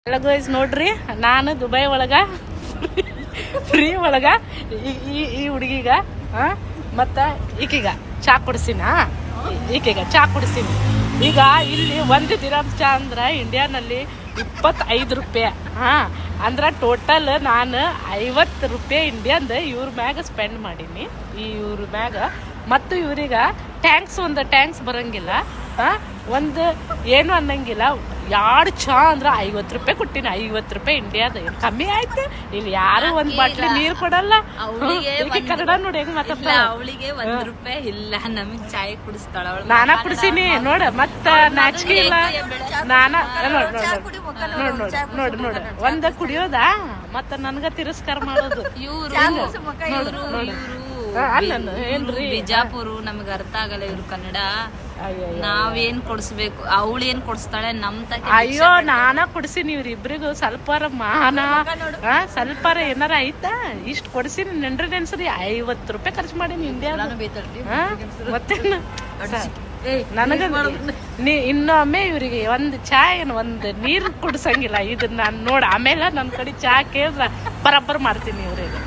Hello guys, ನೋಡ್ರಿ ನಾನು Dubai ಒಳಗ ಫ್ರೀ ಒಳಗ ಈ ಹುಡುಗಿಗ ಮತ್ತ ಈಕೀಗ ಚಾ ಕುಡಿಸಿನ. ಈಕೀಗ ಚಾ ಕುಡಿಸಿನಿ. ಈಗ ಇಲ್ಲಿ 1 ದಿರಮ್ ಚಾ ಅಂದ್ರೆ ಇಂಡಿಯಾನಲ್ಲಿ 25 ರೂಪಾಯಿ. ಅಂದ್ರೆ ಟೋಟಲ್ ನಾನು 50 ರೂಪಾಯಿ ಇಂಡಿಯನ್ದು ಇವ್ರ ಮ್ಯಾಗ ಸ್ಪೆಂಡ್ ಮಾಡೀನಿ. ಇವ್ರ ಮ್ಯಾಗ ಮತ್ತು ಇವ್ರೀಗ ಟ್ಯಾಂಕ್ಸ್ ಬರಂಗಿಲ್ಲ, ಒಂದು ಏನು ಅನ್ನಂಗಿಲ್ಲ. 2 ಚಾ ಅಂದ್ರೆ 50 ರೂಪಾಯಿ ಕೊಟ್ಟಿನಿ. 50 ರೂಪಾಯಿ ಇಂಡಿಯಾದ ಕಮ್ಮಿ ಆಯ್ತು. ಇಲ್ಲಿ ಯಾರು ಒಂದ್ ಬಾಟ್ಲಿ ನೀರ್ ಕೊಡಲ್ಲ. ಕನ್ನಡ ನೋಡಿ ಹೆಂಗ್ ಮಾತಾಡ್ತಾಳ. ಅವಳಿಗೆ 1 ರೂಪಾಯಿ ಇಲ್ಲ, ನಮಗ್ ಚಾಯ್ ಕುಡಿಸ್ತಾಳ. ನಾನಾ ಕುಡಿಸೀನಿ ನೋಡ. ಮತ್ತ ನಾಚಿಕೆ ಇಲ್ಲ. ನಾನಾ ನೋಡ್ ಒಂದ ಕುಡಿಯೋದ ಮತ್ತ ನನ್ಗ ತಿರಸ್ಕಾರ ಮಾಡೋದು. ಏನ್ರಿ ಬಿಜಾಪುರ ನಮಗ ಅರ್ಥ ಆಗಲ್ಲ ಇವ್ರು ಕನ್ನಡ. ನಾವೇನ್ ಕೊಡ್ಸ್ಬೇಕು, ಅವಳೇನ್ ಕೊಡಿಸ್ತಾಳೆ ನಮ್ ತಗ. ಅಯ್ಯೋ ನಾನಾ ಕುಡ್ಸಿನಿ. ಇವ್ರಿಬ್ರಿಗೂ ಸ್ವಲ್ಪಾರ ಮಾನ ಸ್ವಲ್ಪಾರ ಏನಾರ ಐತಾ ಇಷ್ಟ ಕೊಡ್ಸಿನಿ. ನೆನ್ಸ್ರಿ 50 ರೂಪಾಯಿ ಖರ್ಚು ಮಾಡೀನಿ ಇಂಡಿಯಾ. ಮತ್ತೇನು ನನಗ ಇನ್ನೊಮ್ಮೆ ಇವ್ರಿಗೆ ಒಂದ್ ಚಾ ಏನು ಒಂದ್ ನೀರ್ ಕುಡ್ಸಂಗಿಲ್ಲ. ಇದನ್ನ ನಾನ್ ನೋಡ ಆಮೇಲೆ ನನ್ ಕಡೆ ಚಾ ಕೇಳಿದ್ರ ಬರಬ್ಬರ್ ಮಾಡ್ತೀನಿ ಇವ್ರಿಗೆ.